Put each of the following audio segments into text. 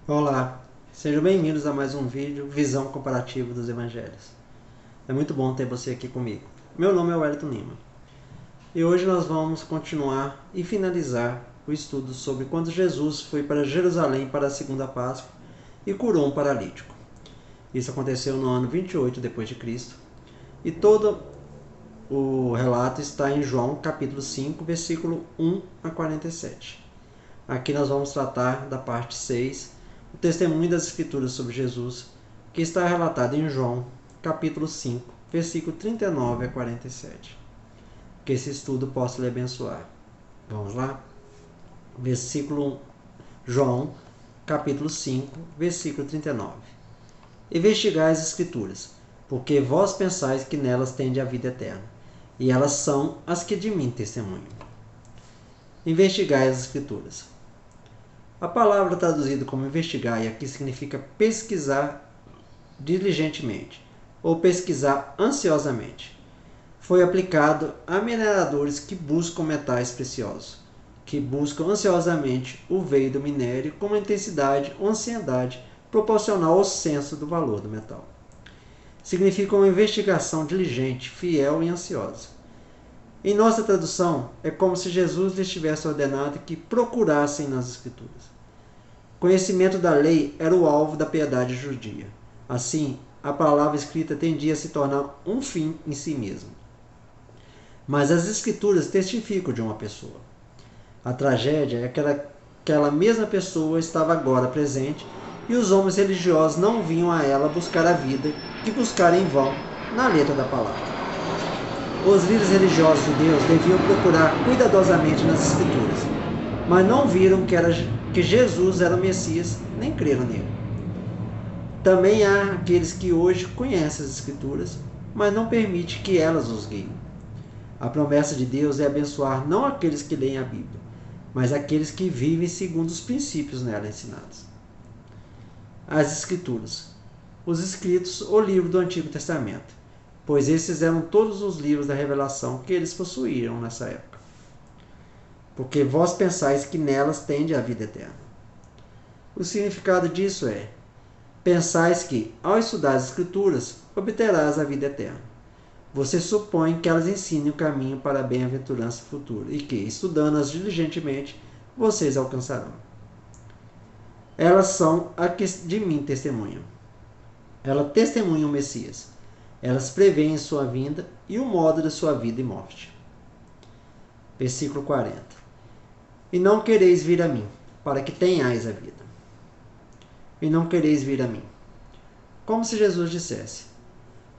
Olá, sejam bem-vindos a mais um vídeo Visão Comparativa dos Evangelhos. É muito bom ter você aqui comigo. Meu nome é Wellington Lima e hoje nós vamos continuar e finalizar o estudo sobre quando Jesus foi para Jerusalém para a segunda Páscoa e curou um paralítico. Isso aconteceu no ano 28 depois de Cristo e todo o relato está em João capítulo 5, versículo 1 a 47. Aqui nós vamos tratar da parte 6, o testemunho das Escrituras sobre Jesus, que está relatado em João, capítulo 5, versículo 39 a 47. Que esse estudo possa lhe abençoar. Vamos lá? Versículo 1, João, capítulo 5, versículo 39. Investigai as Escrituras, porque vós pensais que nelas tende a vida eterna, e elas são as que de mim testemunham. Investigai as Escrituras. A palavra traduzida como investigar aqui significa pesquisar diligentemente ou pesquisar ansiosamente. Foi aplicado a mineradores que buscam metais preciosos, que buscam ansiosamente o veio do minério com uma intensidade ou ansiedade proporcional ao senso do valor do metal. Significa uma investigação diligente, fiel e ansiosa. Em nossa tradução, é como se Jesus lhes tivesse ordenado que procurassem nas Escrituras. Conhecimento da lei era o alvo da piedade judia. Assim, a palavra escrita tendia a se tornar um fim em si mesmo. Mas as Escrituras testificam de uma pessoa. A tragédia é que aquela mesma pessoa estava agora presente e os homens religiosos não vinham a ela buscar a vida que buscaram em vão na letra da palavra. Os líderes religiosos judeus deviam procurar cuidadosamente nas Escrituras, mas não viram que Jesus era o Messias, nem creram nele. Também há aqueles que hoje conhecem as Escrituras, mas não permitem que elas os guiem. A promessa de Deus é abençoar não aqueles que leem a Bíblia, mas aqueles que vivem segundo os princípios nela ensinados. As Escrituras. Os escritos ou livro do Antigo Testamento, pois esses eram todos os livros da revelação que eles possuíam nessa época. Porque vós pensais que nelas tende a vida eterna. O significado disso é: pensais que, ao estudar as Escrituras, obterás a vida eterna. Você supõe que elas ensinem o caminho para a bem-aventurança futura e que, estudando-as diligentemente, vocês alcançarão. Elas são a que de mim testemunham. Elas testemunham o Messias. Elas preveem sua vinda e o modo da sua vida e morte. Versículo 40. E não quereis vir a mim, para que tenhais a vida. E não quereis vir a mim. Como se Jesus dissesse: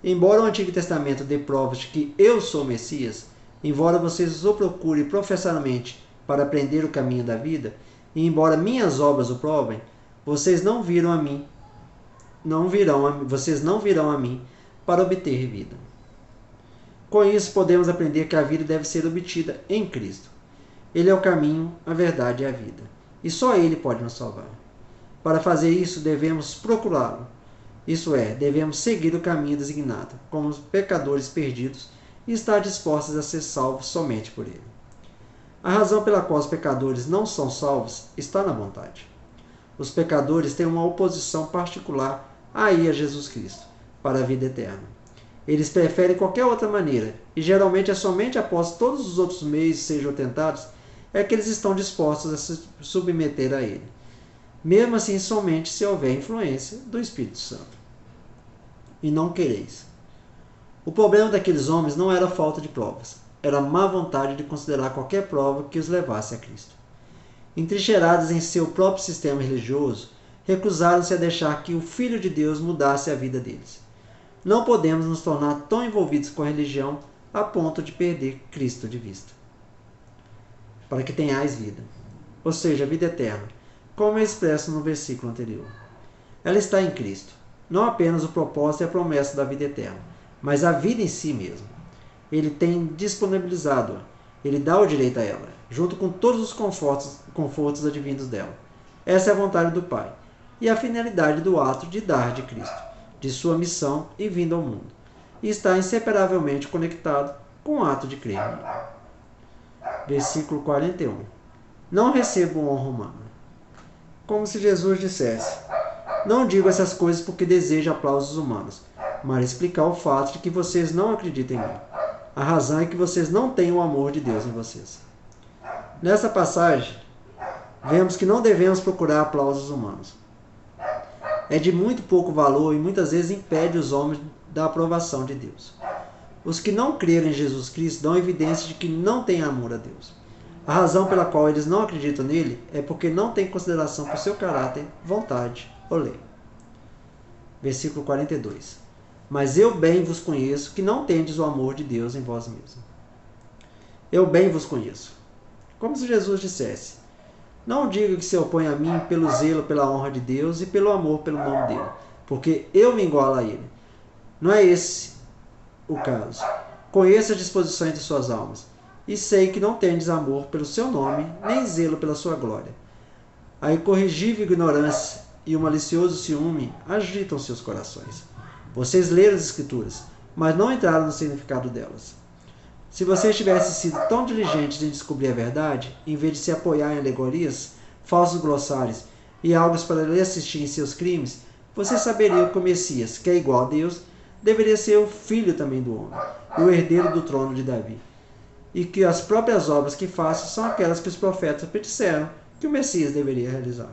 embora o Antigo Testamento dê provas de que eu sou o Messias, embora vocês o procurem professoralmente para aprender o caminho da vida, e embora minhas obras o provem, vocês não virão a mim, vocês não virão a mim para obter vida. Com isso, podemos aprender que a vida deve ser obtida em Cristo. Ele é o caminho, a verdade e a vida, e só Ele pode nos salvar. Para fazer isso, devemos procurá-lo. Isso é, devemos seguir o caminho designado, como pecadores perdidos, e estar dispostos a ser salvos somente por Ele. A razão pela qual os pecadores não são salvos está na vontade. Os pecadores têm uma oposição particular a Jesus Cristo, para a vida eterna. Eles preferem qualquer outra maneira, e geralmente é somente após todos os outros meios sejam tentados é que eles estão dispostos a se submeter a Ele. Mesmo assim, somente se houver influência do Espírito Santo. E não quereis. O problema daqueles homens não era a falta de provas, era a má vontade de considerar qualquer prova que os levasse a Cristo. Entrincheirados em seu próprio sistema religioso, recusaram-se a deixar que o Filho de Deus mudasse a vida deles. Não podemos nos tornar tão envolvidos com a religião a ponto de perder Cristo de vista. Para que tenhais vida, ou seja, vida eterna, como é expresso no versículo anterior. Ela está em Cristo. Não apenas o propósito e a promessa da vida eterna, mas a vida em si mesmo. Ele tem disponibilizado-a. Ele dá o direito a ela, junto com todos os confortos advindos dela. Essa é a vontade do Pai e a finalidade do ato de dar de Cristo, de sua missão e vinda ao mundo. E está inseparavelmente conectado com o ato de crer nele. Versículo 41. Não recebo honra humana. como se Jesus dissesse: não digo essas coisas porque desejo aplausos humanos, mas explicar o fato de que vocês não acreditam em mim. A razão é que vocês não têm o amor de Deus em vocês. Nessa passagem, vemos que não devemos procurar aplausos humanos. É de muito pouco valor e muitas vezes impede os homens da aprovação de Deus. Os que não creram em Jesus Cristo dão evidência de que não têm amor a Deus. A razão pela qual eles não acreditam nele é porque não têm consideração por seu caráter, vontade ou lei. Versículo 42. Mas eu bem vos conheço que não tendes o amor de Deus em vós mesmos. Eu bem vos conheço. Como se Jesus dissesse: não diga que se opõe a mim pelo zelo pela honra de Deus e pelo amor pelo nome dele, porque eu me igualo a ele. Não é esse o caso. Conheço as disposições de suas almas, e sei que não tendes amor pelo seu nome, nem zelo pela sua glória. A incorrigível ignorância e o malicioso ciúme agitam seus corações. Vocês leram as Escrituras, mas não entraram no significado delas. Se vocês tivessem sido tão diligentes em descobrir a verdade, em vez de se apoiar em alegorias, falsos glossários e algo para lhe assistir em seus crimes, vocês saberiam que o Messias, que é igual a Deus, deveria ser o filho também do homem, e o herdeiro do trono de Davi, e que as próprias obras que faço são aquelas que os profetas predisseram que o Messias deveria realizar.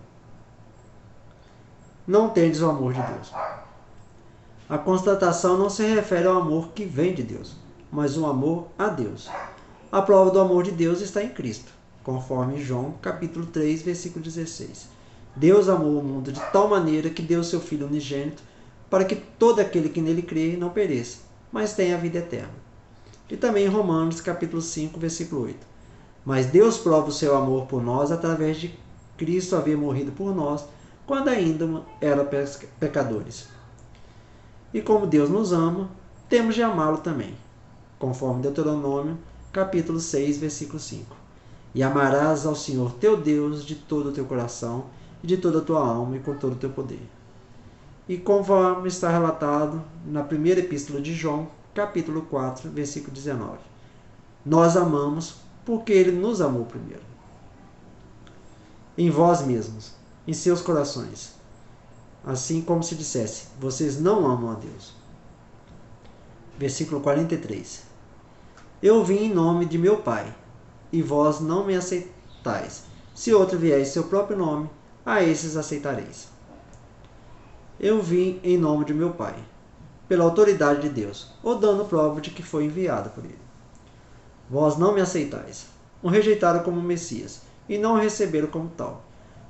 Não tendes o amor de Deus. A constatação não se refere ao amor que vem de Deus, mas o amor a Deus. A prova do amor de Deus está em Cristo, conforme João capítulo 3, versículo 16. Deus amou o mundo de tal maneira que deu seu Filho unigênito, para que todo aquele que nele crê não pereça, mas tenha a vida eterna. E também em Romanos capítulo 5, versículo 8. Mas Deus prova o seu amor por nós através de Cristo haver morrido por nós, quando ainda eram pecadores. E como Deus nos ama, temos de amá-lo também, conforme Deuteronômio capítulo 6, versículo 5. E amarás ao Senhor teu Deus de todo o teu coração, e de toda a tua alma, e com todo o teu poder. E conforme está relatado na primeira epístola de João, capítulo 4, versículo 19. Nós amamos porque ele nos amou primeiro. Em vós mesmos, em seus corações. Assim como se dissesse: vocês não amam a Deus. Versículo 43. Eu vim em nome de meu Pai, e vós não me aceitais. Se outro vier em seu próprio nome, a esses aceitareis. Eu vim em nome de meu Pai, pela autoridade de Deus, ou dando prova de que foi enviado por ele. Vós não me aceitais. O rejeitaram como Messias, e não o receberam como tal,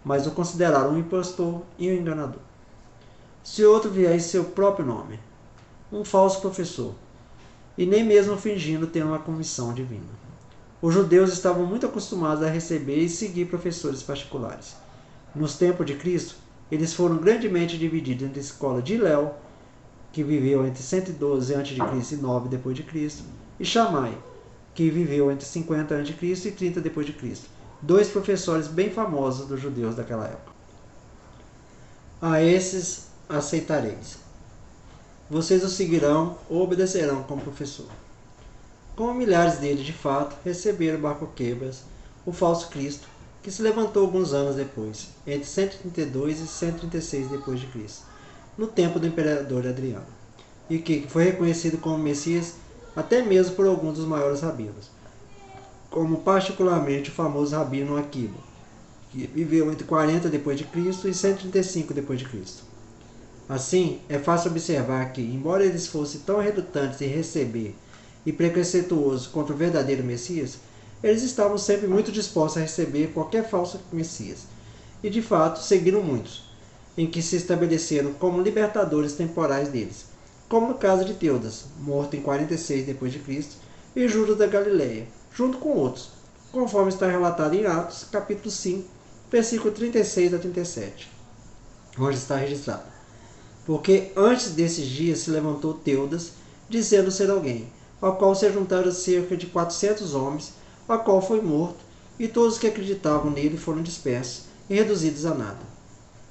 mas o consideraram um impostor e um enganador. Se outro vier em seu próprio nome, um falso professor, e nem mesmo fingindo ter uma comissão divina. Os judeus estavam muito acostumados a receber e seguir professores particulares. Nos tempos de Cristo, eles foram grandemente divididos entre a escola de Hilel, que viveu entre 112 a.C. e 9 d.C., e Shammai, que viveu entre 50 a.C. e 30 d.C., dois professores bem famosos dos judeus daquela época. A esses aceitareis. Vocês o seguirão ou obedecerão como professor. Como milhares deles, de fato, receberam Bar-Coquebas, o falso Cristo, que se levantou alguns anos depois, entre 132 e 136 d.C., no tempo do imperador Adriano, e que foi reconhecido como Messias até mesmo por alguns dos maiores rabinos, como particularmente o famoso rabino Akiba, que viveu entre 40 d.C. e 135 d.C. Assim, é fácil observar que, embora eles fossem tão relutantes em receber e preconceituosos contra o verdadeiro Messias, eles estavam sempre muito dispostos a receber qualquer falso Messias, e de fato seguiram muitos, em que se estabeleceram como libertadores temporais deles, como no caso de Teudas, morto em 46 d.C., e Judas da Galileia, junto com outros, conforme está relatado em Atos, capítulo 5, versículo 36 a 37, onde está registrado: porque antes desses dias se levantou Teudas, dizendo ser alguém, ao qual se juntaram cerca de 400 homens, ao qual foi morto, e todos que acreditavam nele foram dispersos e reduzidos a nada.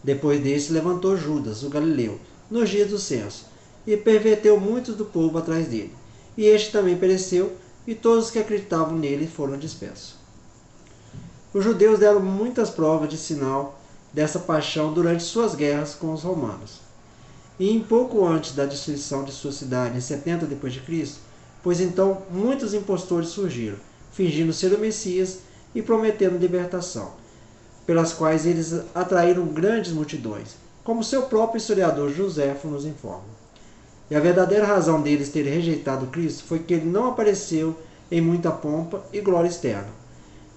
Depois dele se levantou Judas, o Galileu, nos dias do censo, e perverteu muitos do povo atrás dele. E este também pereceu, e todos que acreditavam nele foram dispersos. Os judeus deram muitas provas de sinal dessa paixão durante suas guerras com os romanos. E em pouco antes da destruição de sua cidade, em 70 d.C., pois então muitos impostores surgiram, fingindo ser o Messias e prometendo libertação, pelas quais eles atraíram grandes multidões, como seu próprio historiador Joséfo nos informa. E a verdadeira razão deles terem rejeitado Cristo foi que ele não apareceu em muita pompa e glória externa,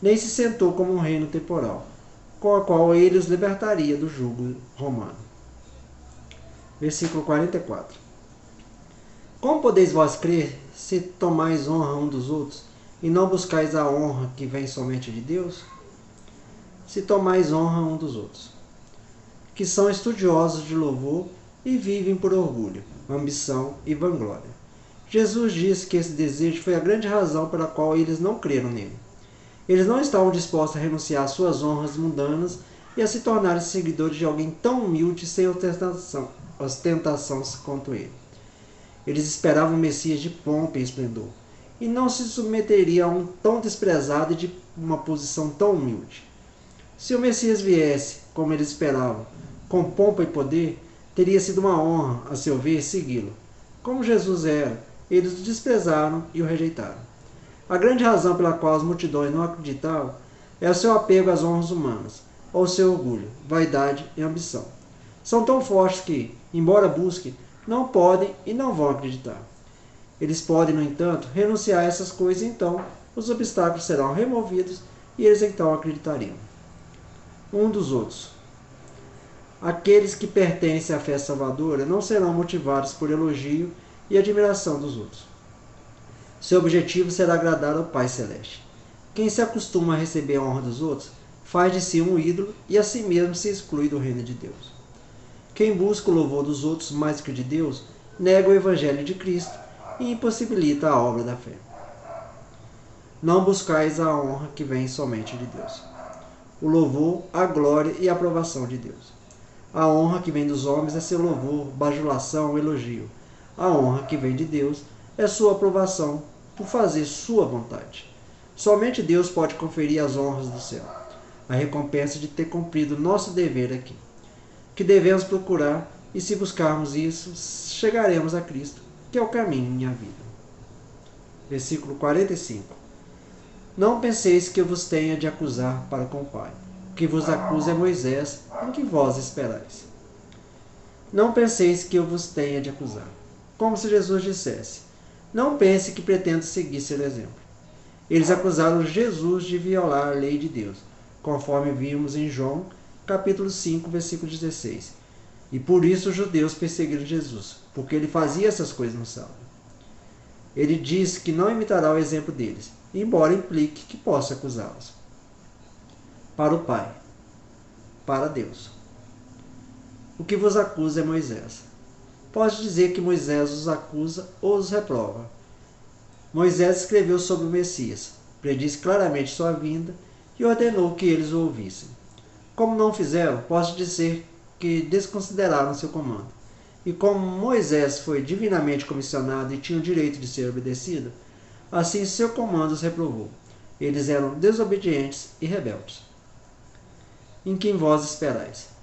nem se sentou como um reino temporal, com a qual ele os libertaria do jugo romano. Versículo 44. Como podeis vós crer, se tomais honra um dos outros, e não buscais a honra que vem somente de Deus? Se tomais honra um dos outros, que são estudiosos de louvor e vivem por orgulho, ambição e vanglória. Jesus disse que esse desejo foi a grande razão pela qual eles não creram nele. Eles não estavam dispostos a renunciar às suas honras mundanas e a se tornarem seguidores de alguém tão humilde e sem ostentação quanto ele. Eles esperavam um Messias de pompa e esplendor, e não se submeteria a um tão desprezado e de uma posição tão humilde. Se o Messias viesse, como eles esperavam, com pompa e poder, teria sido uma honra, a seu ver, segui-lo. Como Jesus era, eles o desprezaram e o rejeitaram. A grande razão pela qual as multidões não acreditavam é o seu apego às honras humanas, ou seu orgulho, vaidade e ambição. São tão fortes que, embora busquem, não podem e não vão acreditar. Eles podem, no entanto, renunciar a essas coisas e então os obstáculos serão removidos e eles então acreditariam. Um dos outros. Aqueles que pertencem à fé salvadora não serão motivados por elogio e admiração dos outros. Seu objetivo será agradar ao Pai Celeste. Quem se acostuma a receber a honra dos outros, faz de si um ídolo e a si mesmo se exclui do reino de Deus. Quem busca o louvor dos outros mais que o de Deus, nega o Evangelho de Cristo e impossibilita a obra da fé. Não buscais a honra que vem somente de Deus. O louvor, a glória e a aprovação de Deus. A honra que vem dos homens é seu louvor, bajulação, elogio. A honra que vem de Deus é sua aprovação por fazer sua vontade. Somente Deus pode conferir as honras do céu, a recompensa de ter cumprido nosso dever aqui. Que devemos procurar, e se buscarmos isso, chegaremos a Cristo, que é o caminho e a vida. Versículo 45. Não penseis que eu vos tenha de acusar para com o Pai. O que vos acusa é Moisés, em que vós esperais. Não penseis que eu vos tenha de acusar. Como se Jesus dissesse: não pense que pretendo seguir seu exemplo. Eles acusaram Jesus de violar a lei de Deus, conforme vimos em João, capítulo 5, versículo 16. E por isso os judeus perseguiram Jesus, porque ele fazia essas coisas no sábado. Ele diz que não imitará o exemplo deles, embora implique que possa acusá-los. Para o Pai, para Deus. O que vos acusa é Moisés. Pode dizer que Moisés os acusa ou os reprova. Moisés escreveu sobre o Messias, predisse claramente sua vinda e ordenou que eles o ouvissem. Como não fizeram, posso dizer que desconsideraram seu comando. E como Moisés foi divinamente comissionado e tinha o direito de ser obedecido, assim seu comando os reprovou. Eles eram desobedientes e rebeldes. Em quem vós esperais?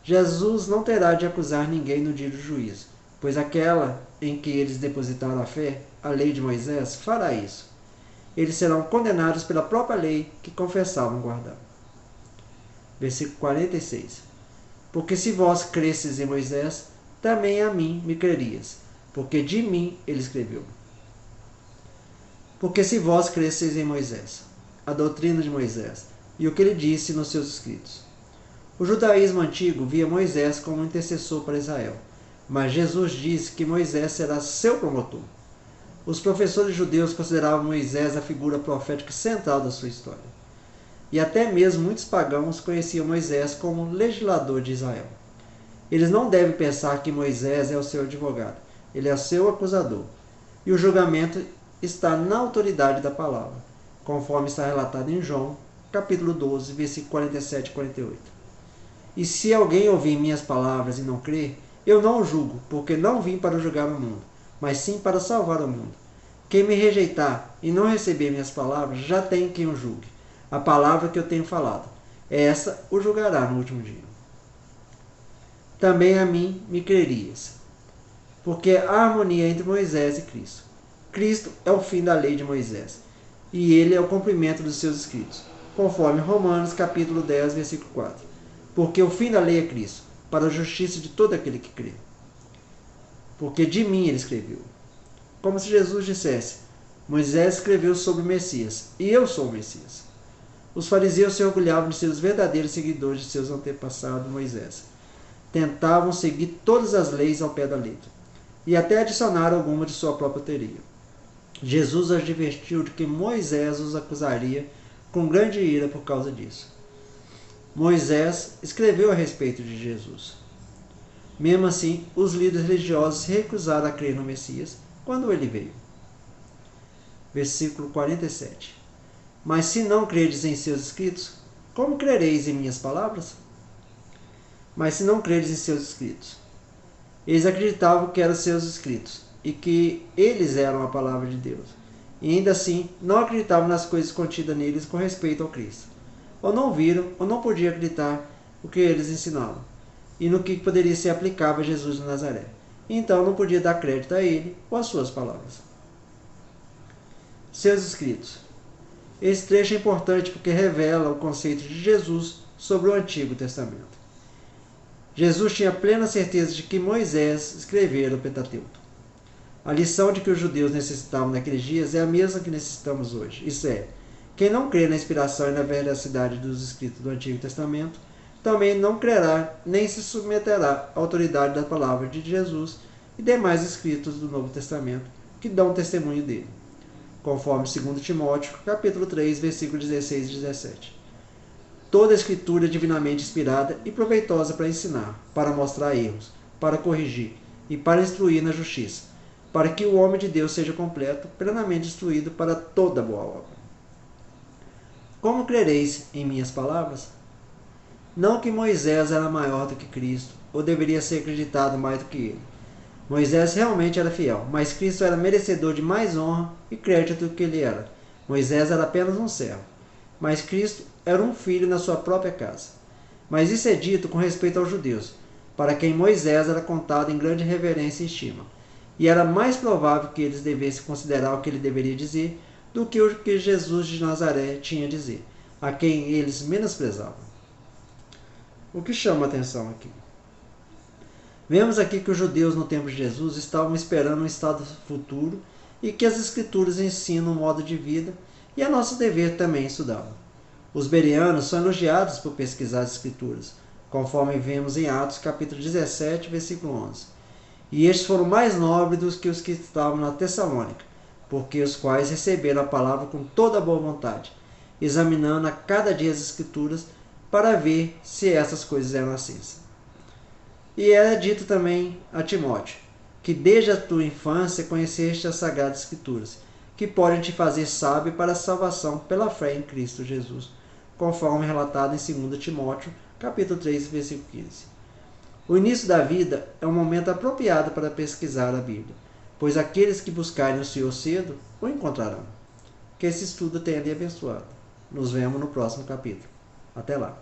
Jesus não terá de acusar ninguém no dia do juízo, pois aquela em que eles depositaram a fé, a lei de Moisés, fará isso. Eles serão condenados pela própria lei que confessavam guardar. Versículo 46. Porque se vós cresces em Moisés, também a mim me crerias, porque de mim ele escreveu. Porque se vós cresceis em Moisés, a doutrina de Moisés, e o que ele disse nos seus escritos. O judaísmo antigo via Moisés como intercessor para Israel, mas Jesus disse que Moisés será seu promotor. Os professores judeus consideravam Moisés a figura profética central da sua história. E até mesmo muitos pagãos conheciam Moisés como legislador de Israel. Eles não devem pensar que Moisés é o seu advogado, ele é o seu acusador. E o julgamento está na autoridade da palavra, conforme está relatado em João, capítulo 12, versículo 47 e 48. E se alguém ouvir minhas palavras e não crer, eu não o julgo, porque não vim para julgar o mundo, mas sim para salvar o mundo. Quem me rejeitar e não receber minhas palavras, já tem quem o julgue. A palavra que eu tenho falado. essa o julgará no último dia. Também a mim me crerias, porque há harmonia entre Moisés e Cristo. Cristo é o fim da lei de Moisés, e ele é o cumprimento dos seus escritos, conforme Romanos capítulo 10, versículo 4. Porque o fim da lei é Cristo, para a justiça de todo aquele que crê. Porque de mim ele escreveu. Como se Jesus dissesse: Moisés escreveu sobre o Messias, e eu sou o Messias. Os fariseus se orgulhavam de ser os verdadeiros seguidores de seus antepassados Moisés. Tentavam seguir todas as leis ao pé da letra, e até adicionar alguma de sua própria teoria. Jesus advertiu de que Moisés os acusaria com grande ira por causa disso. Moisés escreveu a respeito de Jesus. Mesmo assim, os líderes religiosos se recusaram a crer no Messias quando ele veio. Versículo 47. Mas se não credes em seus escritos, como crereis em minhas palavras? Mas se não credes em seus escritos. Eles acreditavam que eram seus escritos e que eles eram a palavra de Deus. E ainda assim, não acreditavam nas coisas contidas neles com respeito ao Cristo. Ou não viram, ou não podiam acreditar o que eles ensinavam, e no que poderia ser aplicável a Jesus de Nazaré. Então não podia dar crédito a ele ou às suas palavras. Seus escritos. Esse trecho é importante porque revela o conceito de Jesus sobre o Antigo Testamento. Jesus tinha plena certeza de que Moisés escrevera o Pentateuco. A lição de que os judeus necessitavam naqueles dias é a mesma que necessitamos hoje. Isso é, quem não crê na inspiração e na veracidade dos escritos do Antigo Testamento, também não crerá nem se submeterá à autoridade da palavra de Jesus e demais escritos do Novo Testamento que dão testemunho dele, conforme 2 Timóteo, capítulo 3, versículos 16 e 17. Toda a escritura é divinamente inspirada e proveitosa para ensinar, para mostrar erros, para corrigir e para instruir na justiça, para que o homem de Deus seja completo, plenamente instruído para toda boa obra. Como crereis em minhas palavras? Não que Moisés era maior do que Cristo, ou deveria ser acreditado mais do que ele. Moisés realmente era fiel, mas Cristo era merecedor de mais honra e crédito do que ele era. Moisés era apenas um servo, mas Cristo era um filho na sua própria casa. Mas isso é dito com respeito aos judeus, para quem Moisés era contado em grande reverência e estima, e era mais provável que eles devessem considerar o que ele deveria dizer do que o que Jesus de Nazaré tinha a dizer, a quem eles menosprezavam. O que chama a atenção aqui? Vemos aqui que os judeus no tempo de Jesus estavam esperando um estado futuro e que as escrituras ensinam um modo de vida e é nosso dever também estudá-lo. Os bereanos são elogiados por pesquisar as escrituras, conforme vemos em Atos capítulo 17, versículo 11. E estes foram mais nobres do que os que estavam na Tessalônica, porque os quais receberam a palavra com toda a boa vontade, examinando a cada dia as escrituras para ver se essas coisas eram assim. E era dito também a Timóteo, que desde a tua infância conheceste as Sagradas Escrituras, que podem te fazer sábio para a salvação pela fé em Cristo Jesus, conforme relatado em 2 Timóteo, capítulo 3, versículo 15. O início da vida é um momento apropriado para pesquisar a Bíblia, pois aqueles que buscarem o Senhor cedo o encontrarão. Que esse estudo tenha lhe abençoado. Nos vemos no próximo capítulo. Até lá.